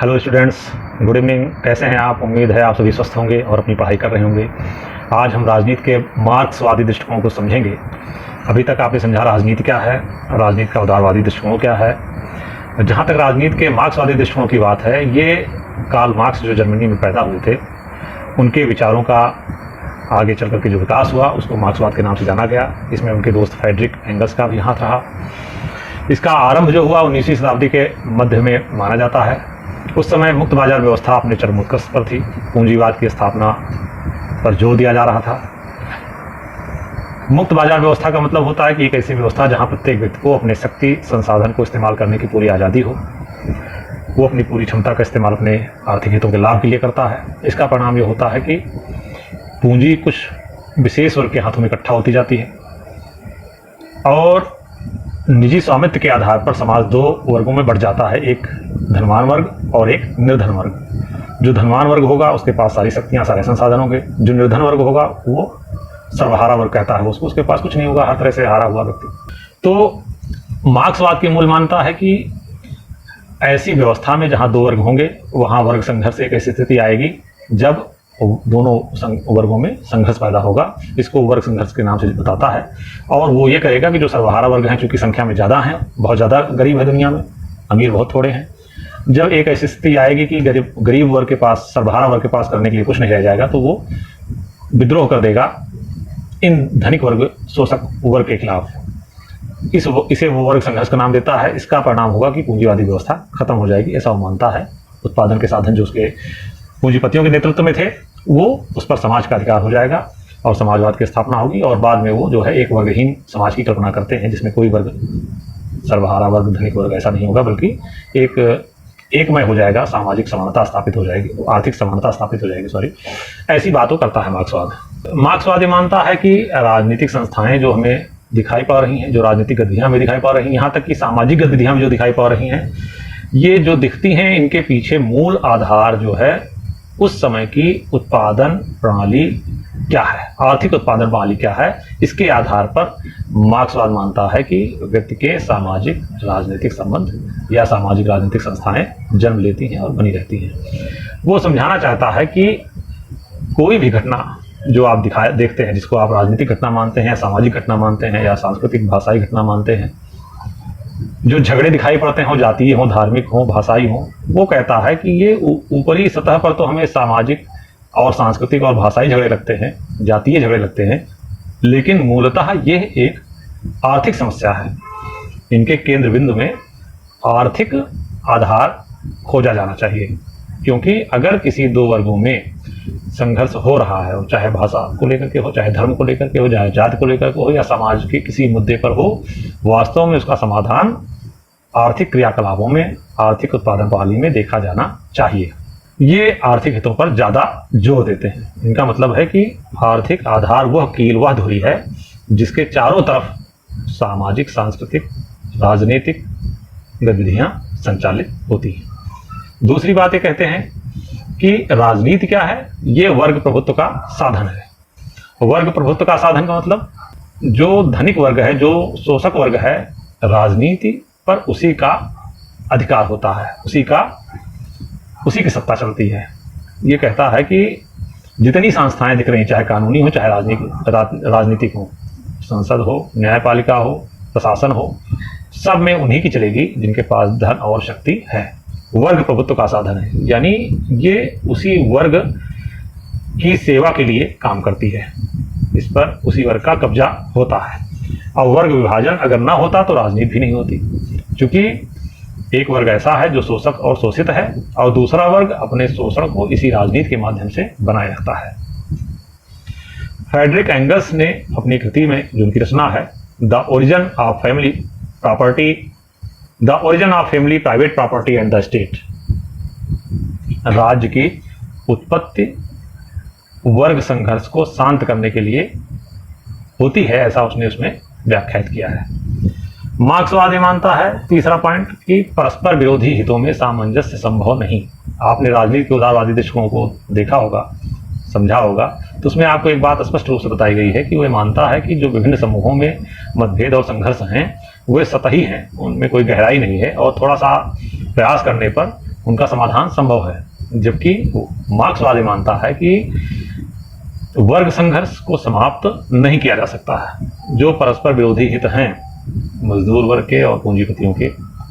Hello students, good evening. कैसे हैं आप? उम्मीद है आप सभी स्वस्थ होंगे और अपनी पढ़ाई कर रहे होंगे। आज हम राजनीति के मार्क्सवादी दृष्टिकोण को समझेंगे। अभी तक आपने समझा राजनीति क्या है, राजनीति का उदारवादी दृष्टिकोण क्या है। जहाँ तक राजनीति के मार्क्सवादी दृष्टिकोण की बात है, ये कार्ल मार्क्स जो जर्मनी में पैदा हुए थे, उनके विचारों का आगे चल कर के जो विकास हुआ उसको मार्क्सवाद के नाम से जाना गया। इसमें उनके दोस्त फ्रेडरिक एंगल्स का भी हाथ रहा। इसका आरंभ जो हुआ 19वीं शताब्दी के मध्य में माना जाता है। उस समय मुक्त बाजार व्यवस्था अपने चरमोत्कर्ष पर थी। पूंजीवाद की स्थापना पर जोर दिया जा रहा था। मुक्त बाजार व्यवस्था का मतलब होता है कि एक ऐसी व्यवस्था जहां प्रत्येक व्यक्ति को अपने शक्ति संसाधन को इस्तेमाल करने की पूरी आज़ादी हो। वो अपनी पूरी क्षमता का इस्तेमाल अपने आर्थिक हितों के लाभ के लिए करता है। इसका परिणाम ये होता है कि पूंजी कुछ विशेष वर्ग के हाथों में इकट्ठा होती जाती है और निजी स्वामित्व के आधार पर समाज दो वर्गों में बढ़ जाता है, एक धनवान वर्ग और एक निर्धन वर्ग। जो धनवान वर्ग होगा उसके पास सारी शक्तियां, सारे संसाधन होंगे। जो निर्धन वर्ग होगा वो सर्वहारा वर्ग कहता है उसको, उसके पास कुछ नहीं होगा, हर तरह से हारा हुआ व्यक्ति। तो मार्क्सवाद की मूल मान्यता है कि ऐसी व्यवस्था में जहां दो वर्ग होंगे वहां वर्ग संघर्ष एक ऐसी स्थिति आएगी जब दोनों वर्गों में संघर्ष पैदा होगा। इसको वर्ग संघर्ष के नाम से बताता है। और वो ये करेगा कि जो सर्वहारा वर्ग हैं, चूंकि संख्या में ज़्यादा हैं, बहुत ज़्यादा गरीब है दुनिया में, अमीर बहुत थोड़े हैं, जब एक ऐसी स्थिति आएगी कि गरीब वर्ग के पास, सर्वहारा वर्ग के पास करने के लिए कुछ नहीं रह जाएगा, तो वो विद्रोह कर देगा इन धनिक वर्ग, शोषक वर्ग के खिलाफ। इसे वो वर्ग संघर्ष का नाम देता है। इसका परिणाम होगा कि पूंजीवादी व्यवस्था खत्म हो जाएगी, ऐसा वो मानता है। उत्पादन के साधन जो उसके पूंजीपतियों के नेतृत्व में थे, वो उस पर समाज का अधिकार हो जाएगा और समाजवाद की स्थापना होगी। और बाद में वो जो है एक वर्गहीन समाज की कल्पना करते हैं, जिसमें कोई वर्ग, सर्वहारा वर्ग, धनिक वर्ग ऐसा नहीं होगा, बल्कि एकमय हो जाएगा, सामाजिक समानता स्थापित हो जाएगी, आर्थिक समानता स्थापित हो जाएगी। सॉरी, ऐसी बातों करता है मार्क्सवाद। मार्क्सवाद ये मानता है कि राजनीतिक संस्थाएं जो हमें दिखाई पा रही हैं, जो राजनीतिक गतिविधियां हमें दिखाई पा रही हैं, यहाँ तक कि सामाजिक गतिविधियां भी जो दिखाई पा रही हैं, ये जो दिखती हैं, इनके पीछे मूल आधार जो है उस समय की उत्पादन प्रणाली क्या है, आर्थिक उत्पादन प्रणाली क्या है, इसके आधार पर मार्क्सवाद मानता है कि व्यक्ति के सामाजिक राजनीतिक संबंध या सामाजिक राजनीतिक संस्थाएं जन्म लेती हैं और बनी रहती हैं। वो समझाना चाहता है कि कोई भी घटना जो आप देखते हैं, जिसको आप राजनीतिक घटना मानते हैं, सामाजिक घटना मानते हैं या सांस्कृतिक भाषाई घटना मानते हैं, जो झगड़े दिखाई पड़ते हैं, हो जातीय हो, धार्मिक हो, भाषाई हो, वो कहता है कि ये ऊपरी सतह पर तो हमें सामाजिक और सांस्कृतिक और भाषाई झगड़े लगते हैं, जातीय झगड़े लगते हैं, लेकिन मूलतः ये एक आर्थिक समस्या है। इनके केंद्र बिंदु में आर्थिक आधार खोजा जाना चाहिए, क्योंकि अगर किसी दो वर्गों में संघर्ष हो रहा है, चाहे भाषा को लेकर के हो, चाहे धर्म को लेकर के हो, चाहे जाति को लेकर के हो, या समाज के किसी मुद्दे पर हो, वास्तव में उसका समाधान आर्थिक क्रियाकलापों में, आर्थिक उत्पादन प्रणाली में देखा जाना चाहिए। ये आर्थिक हितों पर ज़्यादा जोर देते हैं। इनका मतलब है कि आर्थिक आधार वह कील, वह धुरी है जिसके चारों तरफ सामाजिक, सांस्कृतिक, राजनीतिक गतिविधियाँ संचालित होती हैं। दूसरी बात ये कहते हैं कि राजनीति क्या है, ये वर्ग प्रभुत्व का साधन है। वर्ग प्रभुत्व का साधन का मतलब जो धनिक वर्ग है, जो शोषक वर्ग है, राजनीति पर उसी का अधिकार होता है, उसी की सत्ता चलती है। ये कहता है कि जितनी संस्थाएं दिख रही, चाहे कानूनी हो, चाहे राजनीतिक हो, संसद हो, न्यायपालिका हो, प्रशासन हो, सब में उन्हीं की चलेगी जिनके पास धन और शक्ति है। वर्ग प्रभुत्व का साधन है, यानी ये उसी वर्ग की सेवा के लिए काम करती है, इस पर उसी वर्ग का कब्जा होता है। और वर्ग विभाजन अगर ना होता तो राजनीति भी नहीं होती, क्योंकि एक वर्ग ऐसा है जो शोषक और शोषित है और दूसरा वर्ग अपने शोषण को इसी राजनीति के माध्यम से बनाए रखता है। फ्रेडरिक एंगल्स ने अपनी कृति में, जो उनकी रचना है, the origin of family property, the origin of family, private property and the state, राज्य की उत्पत्ति वर्ग संघर्ष को शांत करने के लिए होती है, ऐसा उसने उसमें व्याख्यात किया है। मार्क्सवाद ये मानता है, तीसरा पॉइंट, कि परस्पर विरोधी हितों में सामंजस्य संभव नहीं। आपने राजनीति के उदारवादी दृष्टिकोण को देखा होगा, समझा होगा, तो उसमें आपको एक बात स्पष्ट रूप से बताई गई है कि वह मानता है कि जो विभिन्न समूहों में मतभेद और संघर्ष हैं वे सतही हैं, उनमें कोई गहराई नहीं है और थोड़ा सा प्रयास करने पर उनका समाधान संभव है, जबकि मार्क्सवादी मानता है कि वर्ग संघर्ष को समाप्त नहीं किया जा सकता है। जो परस्पर विरोधी हित हैं, मजदूर वर्ग के और पूंजीपतियों के,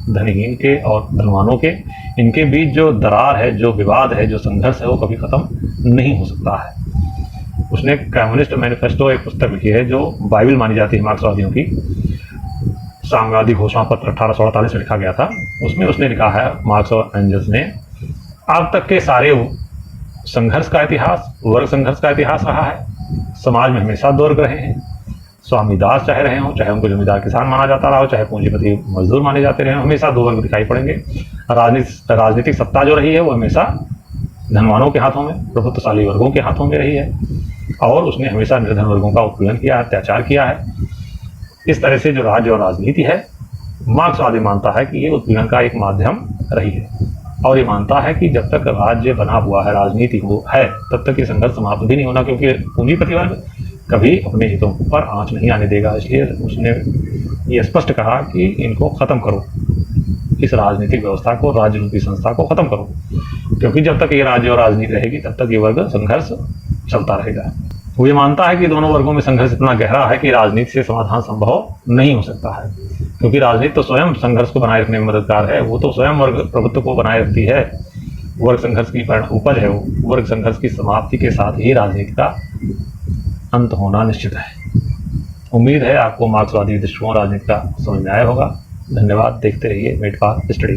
धनीहीन के और धनवानों के, इनके बीच जो दरार है, जो विवाद है, जो संघर्ष है, वो कभी खत्म नहीं हो सकता है। उसने कम्युनिस्ट मैनिफेस्टो एक पुस्तक लिखी है जो बाइबल मानी जाती है मार्क्सवादियों की, साम्यवादी घोषणा पत्र 1848 में लिखा गया था। उसमें उसने लिखा है, मार्क्स और एंजल्स ने, अब तक के सारे संघर्ष का इतिहास वर्ग संघर्ष का इतिहास रहा है। समाज में हमेशा दो वर्ग रहे हैं, स्वामी दास चाहे रहे हों, चाहे उनको जमींदार किसान माना जाता रहा हो, चाहे पूंजीपति मजदूर माने जाते रहे हों, हमेशा दो वर्ग दिखाई पड़ेंगे। राजनीतिक सत्ता जो रही है वो हमेशा धनवानों के हाथों में, प्रभुत्वशाली वर्गों के हाथों में रही है, और उसने हमेशा निर्धन वर्गों का उत्पीड़न किया है, अत्याचार किया है। इस तरह से जो राज्य और राजनीति है, मार्क्सवादी मानता है कि ये उत्पीड़न का एक माध्यम रही है, और ये मानता है कि जब तक राज्य बना हुआ है, राजनीति है, तब तक ये संघर्ष समाप्त भी नहीं होना, क्योंकि पूंजीपति वर्ग कभी अपने हितों पर आंच नहीं आने देगा। इसलिए उसने ये स्पष्ट कहा कि इनको खत्म करो, इस राजनीतिक व्यवस्था को, राज्य रूपी संस्था को खत्म करो, क्योंकि जब तक ये राज्य और राजनीति रहेगी तब तक ये वर्ग संघर्ष चलता रहेगा। वो ये मानता है कि दोनों वर्गों में संघर्ष इतना गहरा है कि राजनीति से समाधान संभव नहीं हो सकता है, क्योंकि राजनीति तो स्वयं संघर्ष को बनाए रखने में मददगार है, वो तो स्वयं वर्ग प्रभुत्व को बनाए रखती है। वर्ग संघर्ष की उपज है वो। वर्ग संघर्ष की समाप्ति के साथ ही राजनीति का अंत होना निश्चित है। उम्मीद है आपको मार्क्सवादी दृष्टिकोण राजनीति का समझ में आया होगा। धन्यवाद। देखते रहिए मेडपाल स्टडी।